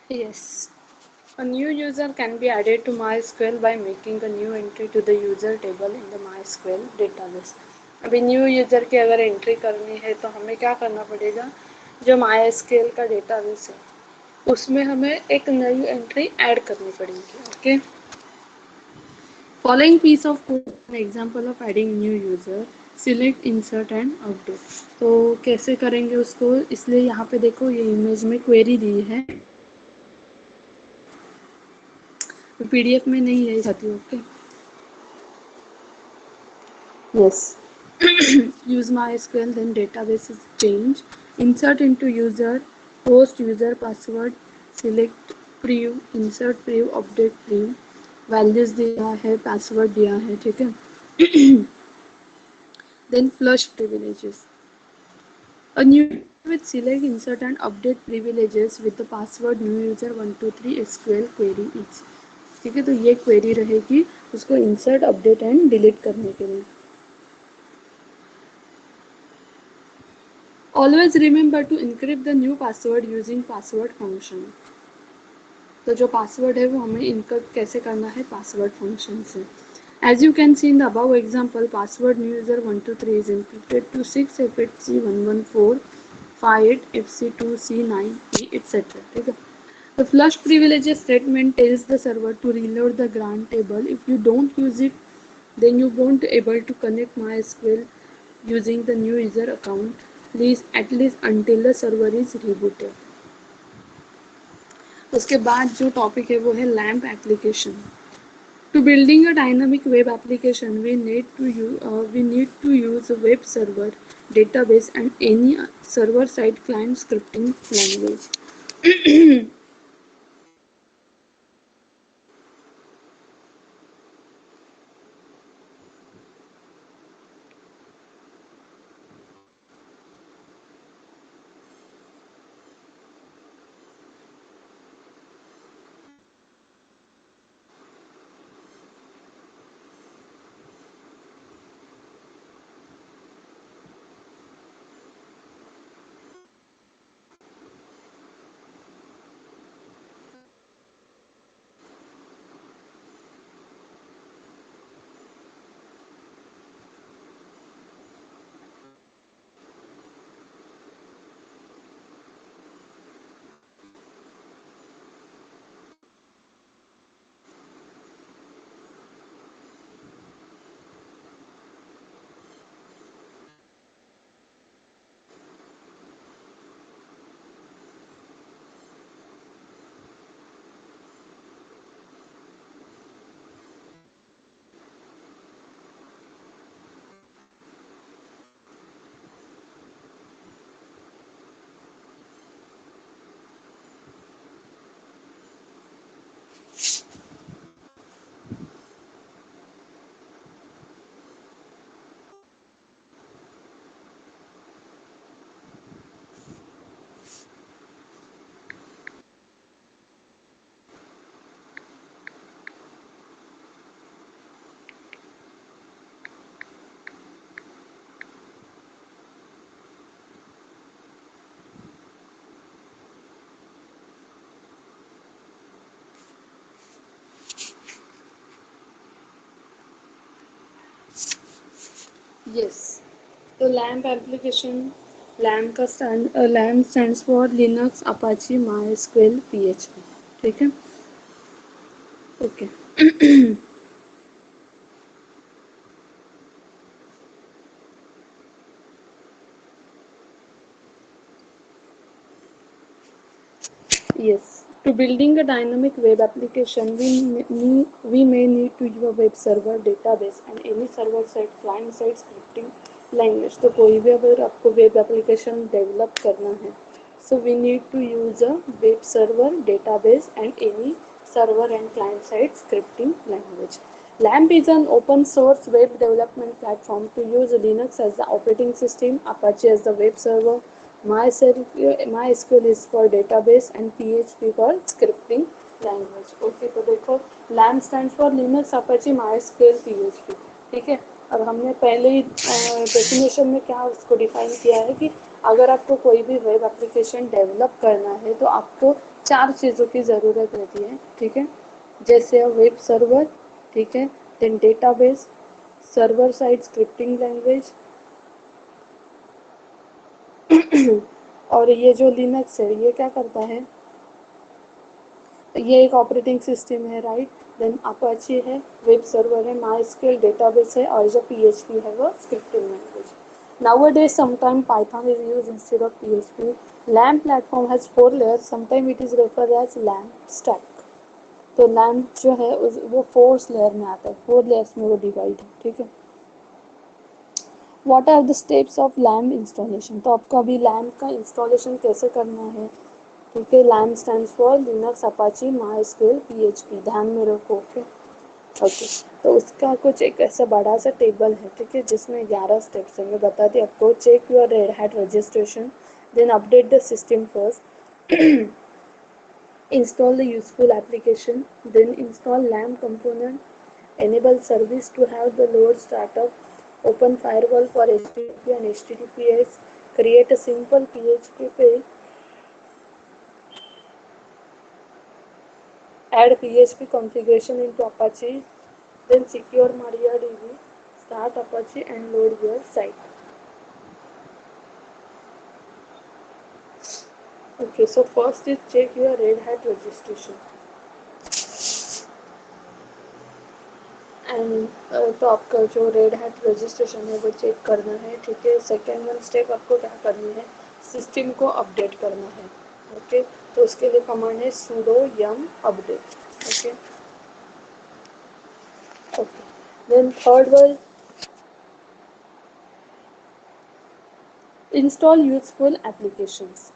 Yes. A new user can be added to MySQL by making a new entry to the user table in the MySQL database. अभी new user की अगर entry करनी है तो हमें क्या करना पड़ेगा, जो MySQL का डेटाबेस है उसमें हमें एक नई एंट्री ऐड करनी पड़ेगी. Okay. Following piece of code is an example of adding new user. Select, insert and update. तो कैसे करेंगे उसको, इसलिए यहाँ पे देखो ये इमेज में क्वेरी दी है, पीडीएफ में नहीं है साथी. Okay. Yes. Use MySQL, then database is change. Insert into user, post user password, select preview, insert preview, update preview. Values दिया है, पासवर्ड दिया है, ठीक है. Then flush privileges. A new user with select, insert and update privileges with the password new user 123 SQL query is. ठीक है, तो ये क्वेरी रहेगी उसको इंसर्ट, अपडेट एंड डिलीट करने के लिए. Always remember to encrypt the new password using password function. तो जो पासवर्ड है वो हमें इनकरिप्ट कैसे करना है, पासवर्ड फंक्शन से. As you can see in the above example, password new user 123 is encrypted to 6FHC114 58FC2C9E etc. ठीक है. The flush privileges statement tells the server to reload the grant table. If you don't use it, then you won't able to connect MySQL using the new user account, please at least until the server is rebooted. उसके बाद जो topic है वो है lamp application. To building a dynamic web application, we need to use a web server, database, and any server-side client scripting language. Yes. तो LAMP application, LAMP stands for Linux Apache MySQL PHP. ठीक है. Okay. Yes. To building a dynamic web application, we may need to use a web server, database, and any server-side, client-side scripting language. तो कोई भी अगर आपको web application develop करना है, so we need to use a web server, database, and any server and client-side scripting language. LAMP is an open source web development platform to use Linux as the operating system, Apache as the web server, MySQL is for database and PHP for scripting language. Okay. तो देखो LAMP stands for Linux Apache MySQL PHP. ठीक है. और हमने पहले ही definition में क्या उसको डिफाइन किया है कि अगर आपको कोई भी वेब एप्लीकेशन डेवलप करना है तो आपको 4 चीज़ों की ज़रूरत रहती है, ठीक है। जैसे वेब सर्वर, ठीक है, then database, server side scripting language और ये जो लिनक्स है ये क्या करता है, ये एक ऑपरेटिंग सिस्टम है, राइट। देन अपाची है, वेब सर्वर है, माइस्क्यूएल डेटाबेस है, और जो पीएचपी है वो scripting language. Nowadays, sometimes Python is used instead of PHP. LAMP platform has 4 layers. Sometimes it is referred as LAMP stack. तो LAMP जो है वो 4 लेयर में आता है, 4 लेयर्स में वो डिवाइड है, ठीक है। What are the steps of LAMP installation? तो आपको अभी LAMP का इंस्टॉलेशन कैसे करना है, ठीक है। LAMP stands for Linux Apache MySQL PHP, ध्यान में रखो, ओके। ओके, तो उसका कुछ एक ऐसा बड़ा सा टेबल है, ठीक है, जिसमें 11 स्टेप्स हैं। मैं बता दी आपको। Check your Red Hat registration, then update the system first, install the useful application, then install LAMP component, enable service to have the load startup, open firewall for HTTP and HTTPS, create a simple PHP page, add PHP configuration into Apache, then secure MariaDB, start Apache and load your site. Okay, so first is check your Red Hat registration. And तो आपका जो red Hat registration है वो check करना है, ठीक है। Second one step आपको क्या करनी है, सिस्टम को अपडेट करना है, ओके। तो उसके लिए कमांड है sudo yum update, okay okay. Then third one, install useful applications.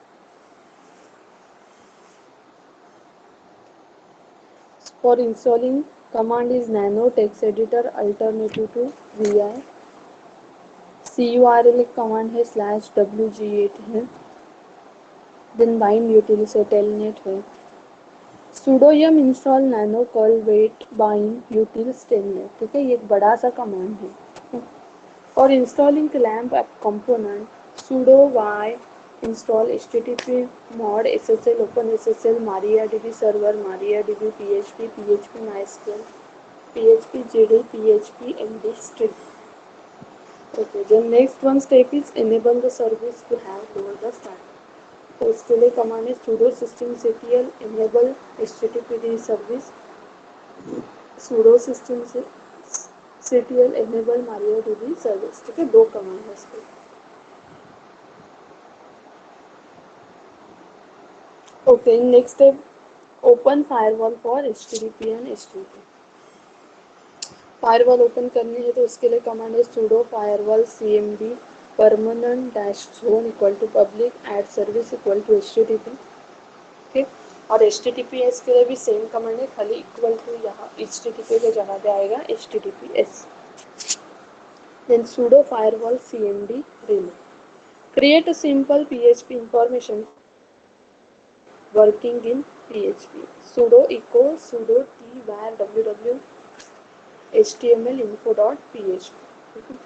For installing, command is nano text editor alternative to vi, curl command है /wget है, देन बाइंड यूटिल से टेलनेट है, sudo yum install nano curl wait bind utils telnet, ठीक है। ये एक बड़ा सा कमांड है। और installing lamp app component sudo y install http mod ssl open ssl mariadb server mariadb php php mysql php gd php md string, okay। then next one step is enable the service to have load the start, तो उसके लिए command है sudo systemctl enable httpd service, sudo systemctl enable mariadb service, ठीक है। दो command है इसके। Okay, next step, open firewall for HTTP and HTTP। Firewall open करनी है तो उसके लिए कमांड है sudo firewall cmd permanent dash zone equal to public add service equal to HTTP, ठीक। और HTTPS के लिए भी सेम कमांड है, खाली इक्वल टू यहाँ HTTP के जगह पे आएगा HTTPS। Then sudo firewall cmd remove, create a simple PHP information working in PHP, sudo echo sudo t var www html info.php,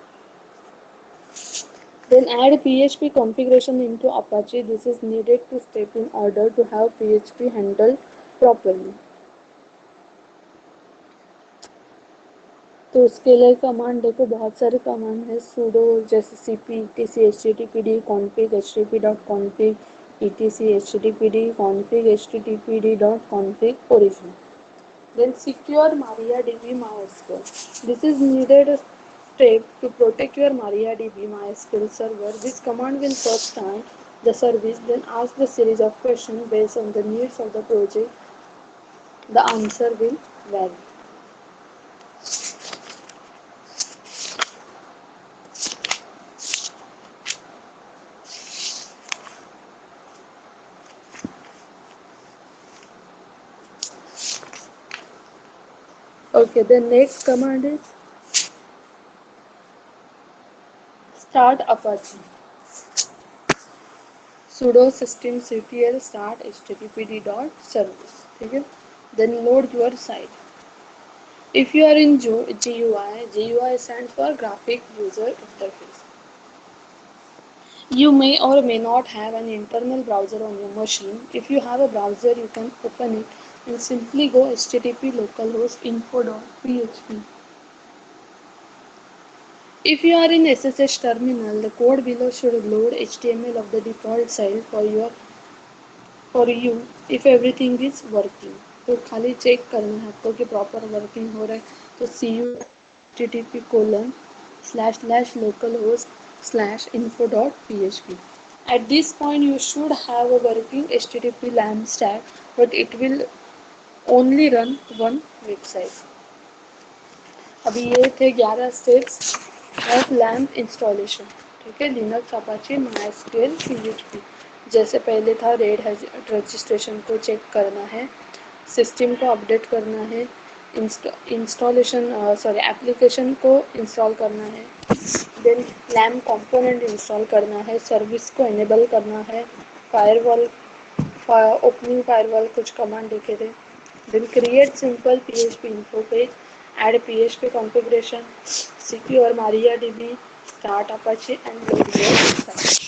then add PHP configuration into Apache. This is needed to step in order to have PHP handled properly. तो उसके लिए command देखो, बहुत सारे command है sudo जैसे cp etc httpd config http.config etc httpd config httpd.config origin, then secure MariaDB MySQL. This is needed step to protect your MariaDB MySQL server. This command will first start the service, then ask the series of questions based on the needs of the project. The answer will vary. Okay, the next command is start Apache. sudo systemctl start httpd dot service, ठीक है। then load your site, If you are in GUI stands for Graphic User Interface. You may or may not have an internal browser on your machine. If you have a browser, you can open it and simply go http localhost info.php. If you are in SSH terminal, the code below should load HTML of the default style for you if everything is working. तो खाली check करना है आपको कि proper working हो रहा है तो cu//localhost/info.php. At this point you should have a working HTTP LAMP stack, but it will only run one website. अभी ये थे 11 स्टेप्स ऑफ लैम्प इंस्टॉलेशन. ठीक है, लिनक्स अपाचे माइस्क्वेल PHP. जैसे पहले था रेड हैट रजिस्ट्रेशन को चेक करना है, सिस्टम को अपडेट करना है, इंस्टॉलेशन एप्लीकेशन को इंस्टॉल करना है, देन लैम्प कंपोनेंट इंस्टॉल करना है, सर्विस को इनेबल करना है, फायरवॉल ओपनिंग फायरवॉल कुछ कमांड लिखे थे, then create simple PHP info page, add PHP configuration, secure MariaDB, start Apache and load your website.